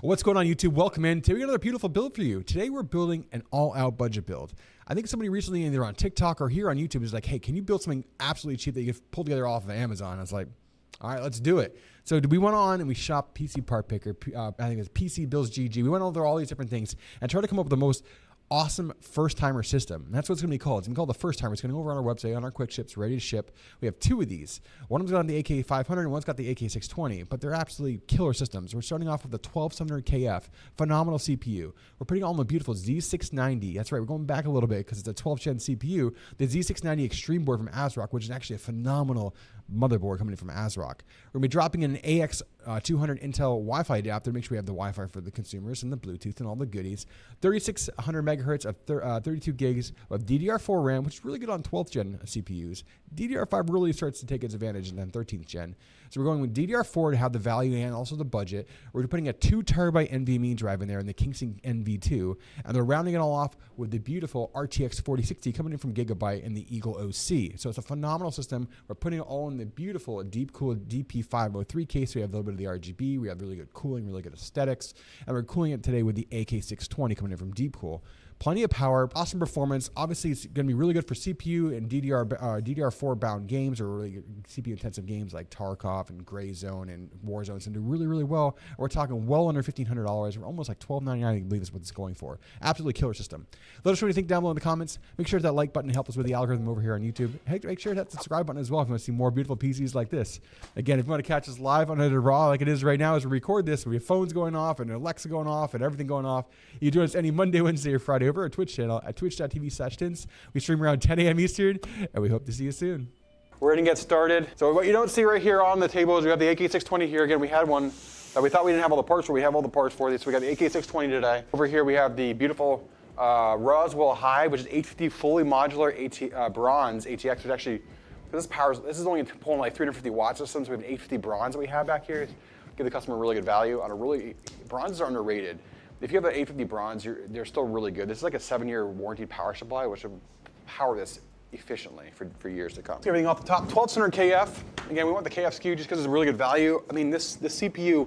What's going on, YouTube? Welcome in. Today we got another beautiful build for you. Today we're building an all-out budget build. I think somebody recently, either on TikTok or here on YouTube, is like, hey, can you build something absolutely cheap that you can pull together off of Amazon? I was like, all right, let's do it. So we went on and we shopped PC Part Picker. I think it was PC Builds GG. We went over all these different things and tried to come up with the most awesome first-timer system. And that's what it's going to be called. It's going to be called the first timer. It's going to go over on our website, on our quick ships, ready to ship. We have two of these. One of them's got the AK500 and one's got the AK620, but they're absolutely killer systems. We're starting off with the 1200KF, phenomenal CPU. We're putting it on the beautiful Z690. That's right, we're going back a little bit because it's a 12th gen CPU. The Z690 Extreme board from ASRock, which is actually a phenomenal motherboard coming in from ASRock. We're going to be dropping in an AX200 Intel Wi-Fi adapter. Make sure we have the Wi-Fi for the consumers and the Bluetooth and all the goodies. 3600 megahertz of 32 gigs of DDR4 RAM, which is really good on 12th gen CPUs. DDR5 really starts to take its advantage, and then 13th gen. So we're going with DDR4 to have the value and also the budget. We're putting a 2 terabyte NVMe drive in there in the Kingston NV2, and they're rounding it all off with the beautiful RTX 4060 coming in from Gigabyte and the Eagle OC. So it's a phenomenal system. We're putting it all in the beautiful deep-cooled DP503 case. So we have a little bit of the RGB. We have really good cooling, really good aesthetics, and we're cooling it today with the AK620 coming in from Deepcool. Plenty of power, awesome performance. Obviously, it's going to be really good for CPU and DDR4 bound games, or really CPU intensive games like Tarkov and Gray Zone and Warzone. It's going to do really, really well. We're talking well under $1,500. We're almost like $12.99. I believe is what it's going for. Absolutely killer system. Let us know what you think down below in the comments. Make sure to hit that like button to help us with the algorithm over here on YouTube. Hey, make sure to hit the subscribe button as well if you want to see more beautiful PCs like this. Again, if you want to catch us live on the Raw like it is right now as we record this, we have phones going off and Alexa going off and everything going off. You join us any Monday, Wednesday, or Friday over our Twitch channel at twitch.tv/Tints. We stream around 10 a.m. Eastern, and we hope to see you soon. We're going to get started. So what you don't see right here on the table is we have the AK620 here. Again, we had one that we thought we didn't have all the parts for. We have all the parts for this. So we got the AK620 today. Over here we have the beautiful Roswell Hive, which is 850 fully modular bronze ATX, which actually, this is only pulling like 350 watts system, so we have an 850 bronze that we have back here. Give the customer really good value on a really, bronzes are underrated. If you have an 850 bronze, they're still really good. This is like a 7-year warranty power supply, which will power this efficiently for years to come. Everything off the top, 1200 KF. Again, we want the KF SKU just because it's a really good value. I mean, this CPU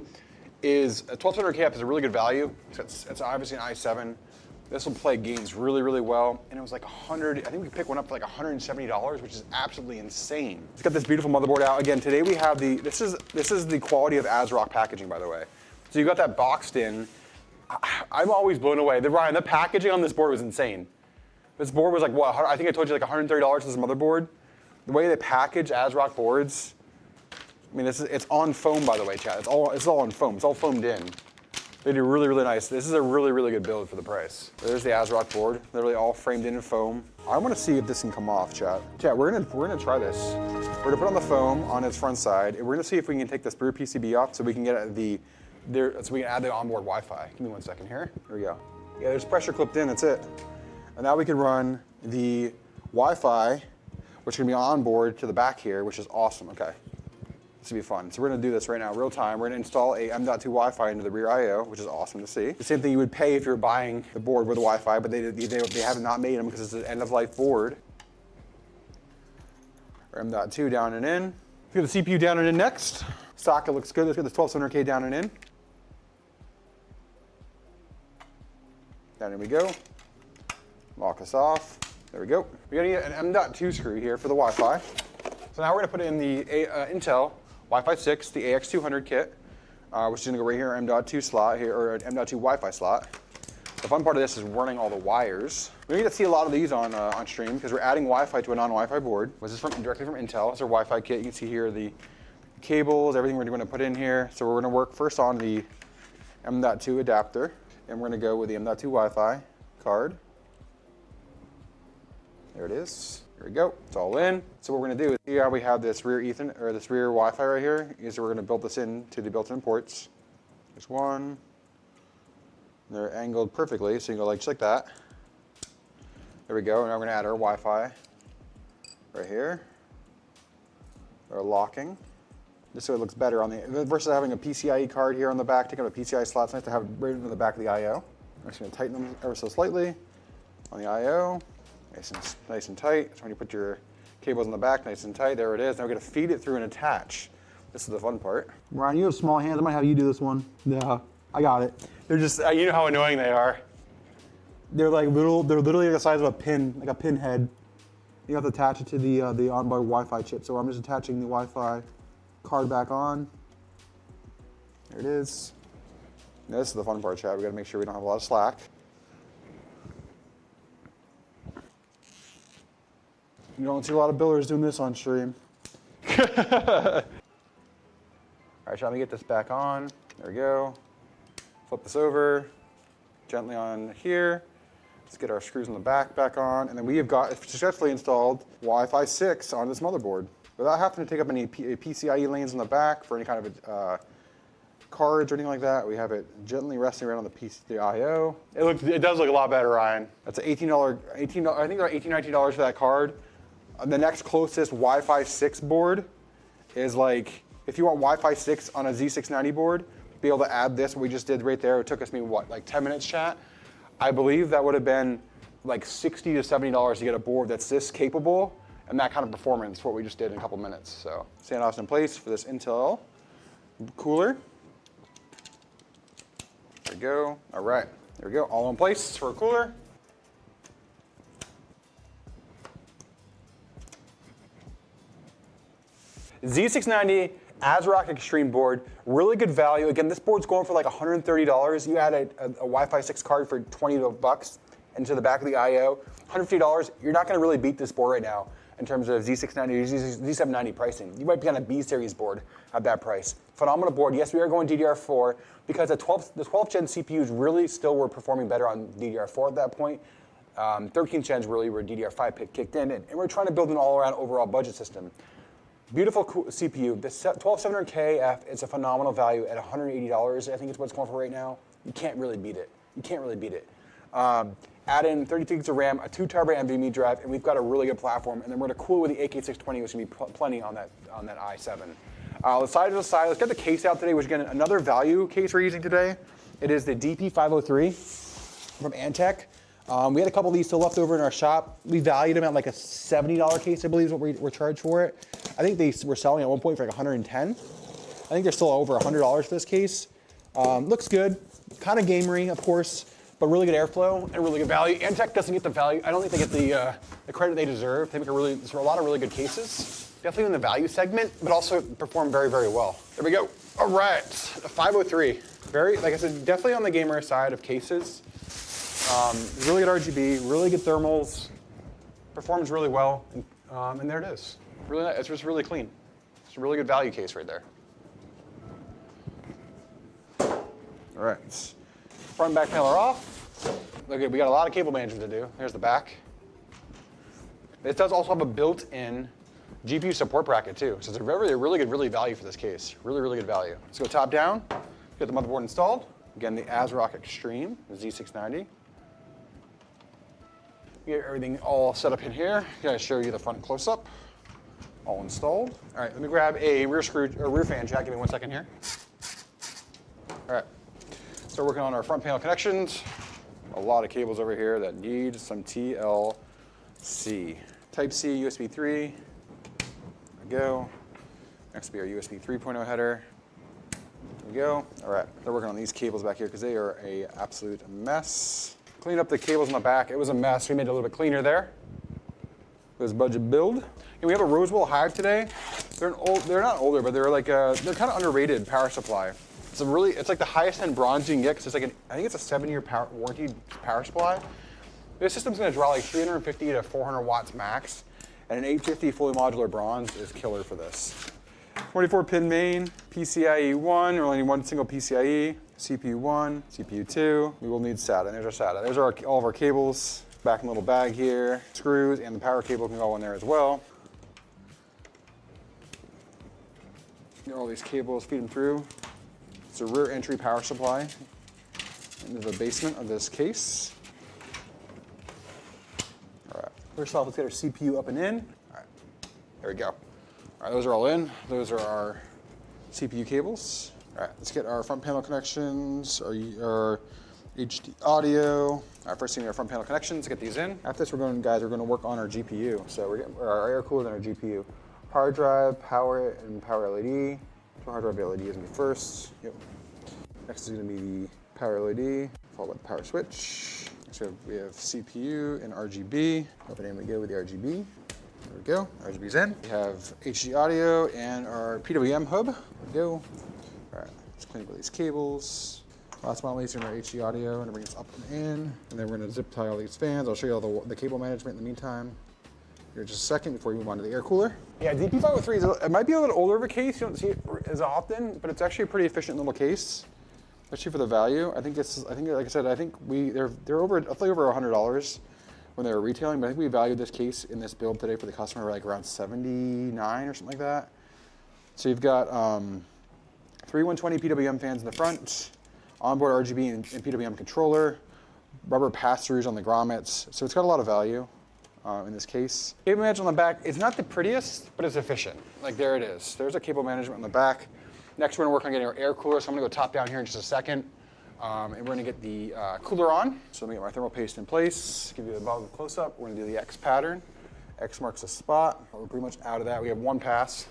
is, 1200 KF is a really good value. It's obviously an i7. This will play games really, really well. And it was like 100, I think we could pick one up for like $170, which is absolutely insane. It's got this beautiful motherboard out. Again, today we have this is the quality of ASRock packaging, by the way. So you got that boxed in. I'm always blown away. Ryan, the packaging on this board was insane. This board was like, what, I think I told you like $130 for this motherboard. The way they package ASRock boards, I mean, it's on foam, by the way, chat. It's all on foam. It's all foamed in. They do really, really nice. This is a really, really good build for the price. There's the ASRock board, literally all framed in foam. I want to see if this can come off, chat. Chat, we're gonna try this. We're gonna put on the foam on its front side, and we're gonna see if we can take this rear PCB off so we can get so we can add the onboard Wi-Fi. Give me 1 second here. Here we go. Yeah, there's pressure clipped in, that's it. And now we can run the Wi-Fi, which is gonna be on board to the back here, which is awesome. Okay, this will be fun. So we're gonna do this right now, real time. We're gonna install a M.2 Wi-Fi into the rear I.O., which is awesome to see. The same thing you would pay if you were buying the board with the Wi-Fi, but they have not made them because it's an end-of-life board. Our M.2 down and in. Get the CPU down and in next. Socket looks good. Let's get the 1200K down and in. Down we go. Lock us off. There we go. We're gonna get an M.2 screw here for the Wi-Fi. So now we're gonna put in the Intel Wi-Fi 6, the AX200 kit, which is gonna go right here, M.2 slot here, or an M.2 Wi-Fi slot. The fun part of this is running all the wires. We get to see a lot of these on stream because we're adding Wi-Fi to a non-Wi-Fi board. This is directly from Intel. It's our Wi-Fi kit. You can see here the cables, everything we're going to put in here. So we're going to work first on the M.2 adapter, and we're going to go with the M.2 Wi-Fi card. There it is. Here we go. It's all in. So what we're going to do is here we have this rear this rear Wi-Fi right here. So we're going to build this into the built-in ports. There's one. They're angled perfectly, so you can go just like that. There we go. And now we're going to add our Wi-Fi right here. Our locking. Just so it looks better on the versus having a PCIe card here on the back. Take out a PCIe slot. It's nice to have it right into the back of the I/O. I'm just going to tighten them ever so slightly on the I/O. Nice and tight. So when you put your cables in the back, nice and tight. There it is. Now we're going to feed it through and attach. This is the fun part. Ryan, you have small hands. I might have you do this one. Yeah. I got it. They're just, you know how annoying they are. They're like they're literally the size of a pin, like a pin head. You have to attach it to the onboard Wi-Fi chip. So I'm just attaching the Wi-Fi card back on. There it is. Now this is the fun part, Chad. We gotta make sure we don't have a lot of slack. You don't see a lot of builders doing this on stream. All right, Chad, let me get this back on. There we go. Flip this over, gently on here. Let's get our screws in the back on, and then we have got successfully installed Wi-Fi 6 on this motherboard without having to take up any PCIe lanes in the back for any kind of cards or anything like that. We have it gently resting around on the I/O. It does look a lot better, Ryan. That's an $18. I think they're $18, $19 for that card. The next closest Wi-Fi 6 board is like, if you want Wi-Fi 6 on a Z690 board, be able to add this, what we just did right there. It took us maybe what, like 10 minutes, chat? I believe that would have been like $60 to $70 to get a board that's this capable and that kind of performance, what we just did in a couple minutes. So standoff's in place for this Intel cooler. There we go. All right, there we go. All in place for a cooler. Z690 ASRock Extreme board, really good value. Again, this board's going for like $130. You add a Wi-Fi 6 card for 20 bucks into the back of the I/O, $150. You're not going to really beat this board right now in terms of Z690 or Z790 pricing. You might be on a B series board at that price. Phenomenal board. Yes, we are going DDR4 because the 12th gen CPUs really still were performing better on DDR4 at that point. 13th gens really were DDR5 kicked in, and we're trying to build an all-around overall budget system. Beautiful CPU. The 12700KF is a phenomenal value at $180. I think it's what it's going for right now. You can't really beat it. You can't really beat it. Add in 32 gigs of RAM, a 2 TB NVMe drive, and we've got a really good platform. And then we're going to cool it with the AK620, which is going to be plenty on that i7. The side to the side. Let's get the case out today, which again another value case we're using today. It is the DP503 from Antec. We had a couple of these still left over in our shop. We valued them at like a $70 case, I believe is what we're charged for it. I think they were selling at one point for like $110. I think they're still over $100 for this case. Looks good, kind of gamery, of course, but really good airflow and really good value. Antec doesn't get the value. I don't think they get the credit they deserve. They make a lot of really good cases. Definitely in the value segment, but also perform very, very well. There we go. All right, the 503. Very, like I said, definitely on the gamer side of cases. Really good RGB, really good thermals, performs really well, and there it is. Really nice. It's just really clean. It's a really good value case right there. All right, front and back panel are off. Okay, we got a lot of cable management to do. Here's the back. It does also have a built-in GPU support bracket too, so it's a really good value for this case. Really good value. Let's go top down. Get the motherboard installed. Again, the ASRock Extreme, the Z690. Get everything all set up in here. Gonna show you the front close-up. All installed. All right, let me grab a rear fan jack. Give me 1 second here. All right, start working on our front panel connections. A lot of cables over here that need some TLC. Type C, USB 3. There we go. Next will be our USB 3.0 header. There we go. All right, they're working on these cables back here because they are an absolute mess. Clean up the cables in the back. It was a mess. We made it a little bit cleaner there. This budget build. And we have a Rosewell Hive today. They're not older, but they're kind of underrated power supply. It's like the highest end bronze you can get because it's like I think it's a 7-year warranty power supply. This system's going to draw like 350 to 400 watts max, and an 850 fully modular bronze is killer for this. 24-pin main, PCIe 1. We're only need one single PCIe. CPU 1, CPU 2. We will need SATA. And there's our SATA. There's all of our cables. Back in a little bag here. Screws and the power cable can go in there as well. Get all these cables, feed them through. It's a rear entry power supply into the basement of this case. All right. First off, let's get our CPU up and in. All right. There we go. All right, those are all in. Those are our CPU cables. All right, let's get our front panel connections, our HD audio. All right, first thing, our front panel connections, get these in. After this, we're going to work on our GPU. So we're getting our air cooler and our GPU. Power drive, power, and power LED. So hard drive LED is going to be first. Yep. Next is going to be the power LED, followed by the power switch. So we have CPU and RGB. Open in we go with the RGB. There we go, RGB's in. We have HD audio and our PWM hub. There we go. All right, let's clean up these cables. Last but not least, in our HD audio, and bring this up and in. And then we're going to zip tie all these fans. I'll show you all the cable management in the meantime. Here just a second before we move on to the air cooler. Yeah, DP503, it might be a little older of a case. You don't see it as often, but it's actually a pretty efficient little case, especially for the value. I think, like I said, I think they're over, I think over $100 when they were retailing, but I think we valued this case in this build today for the customer like around 79 or something like that. So you've got 3 120 PWM fans in the front, onboard RGB and PWM controller, rubber pass-throughs on the grommets. So it's got a lot of value. In this case. Cable management on the back, it's not the prettiest, but it's efficient. Like there it is. There's a cable management on the back. Next we're gonna work on getting our air cooler, so I'm gonna go top down here in just a second. And we're gonna get the cooler on. So let me get my thermal paste in place, give you a bug close up. We're gonna do the X pattern. X marks the spot. We're pretty much out of that. We have one pass.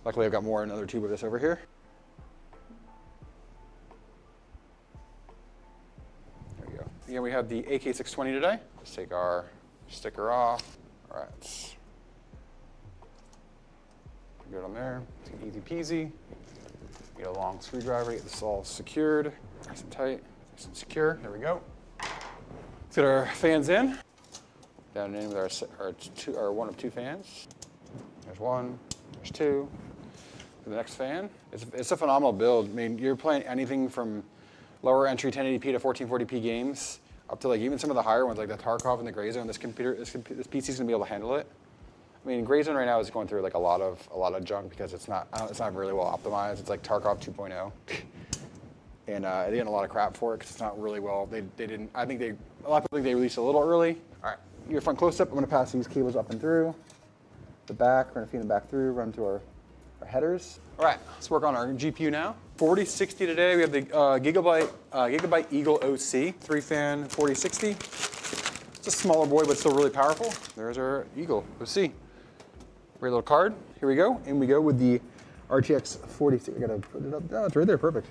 Luckily I've got another tube of this over here. There we go. Again, we have the AK620 today. Let's take our sticker off. All right. Good on there. It's easy peasy. Get a long screwdriver, get this all secured. Nice and tight, nice and secure. There we go. Let's get our fans in. Down and in with our one of two fans. There's one, there's two. The next fan. It's a phenomenal build. I mean, you're playing anything from lower entry 1080p to 1440p games, up to like even some of the higher ones like the Tarkov and the Gray Zone. This PC is gonna be able to handle it. I mean, Gray Zone right now is going through like a lot of junk because it's not really well optimized. It's like Tarkov 2.0, and they getting a lot of crap for it because it's not really well. They didn't. I think a lot of people think they released it a little early. All right, your front close up. I'm gonna pass these cables up and through the back. We're gonna feed them back through, run to our headers. All right, let's work on our GPU now. 4060 today. We have the Gigabyte Eagle OC 3-fan 4060. It's a smaller boy, but still really powerful. There's our Eagle OC. Great little card. Here we go, and we go with the RTX 4060. I gotta put it up. Oh, it's right there. Perfect.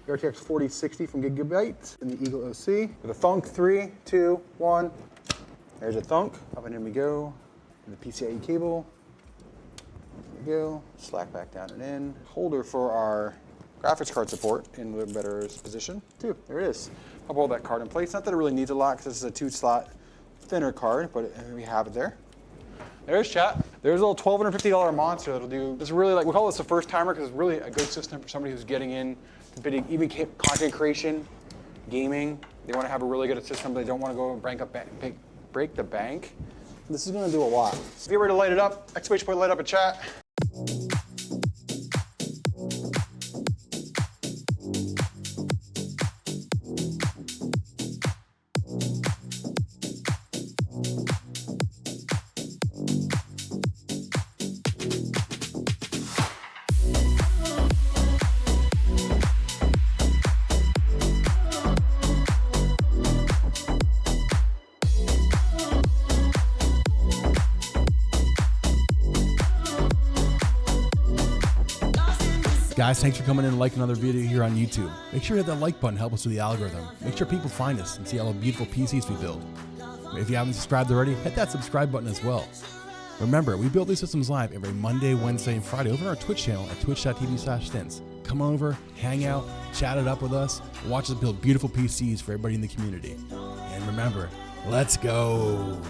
The RTX 4060 from Gigabyte and the Eagle OC with a thunk. 3, 2, 1. There's a thunk. Up and in we go. And the PCIe cable. There we go. Slack back down and in. Holder for our graphics card support in a better position too. There it is. I'll hold that card in place. Not that it really needs a lot because this is a 2-slot thinner card, but we have it there. There's chat. There's a little $1,250 monster that'll do. This is really like, we call this a first timer because it's really a good system for somebody who's getting in, even content creation, gaming. They want to have a really good system, but they don't want to go and break the bank. This is going to do a lot. So get ready to light it up. Exclamation point, light up a chat. Guys, thanks for coming in and liking another video here on YouTube. Make sure you hit that like button, help us with the algorithm. Make sure people find us and see all the beautiful PCs we build. If you haven't subscribed already, hit that subscribe button as well. Remember, we build these systems live every Monday, Wednesday, and Friday over on our Twitch channel at twitch.tv/stints. Come over, hang out, chat it up with us, watch us build beautiful PCs for everybody in the community. And remember, let's go.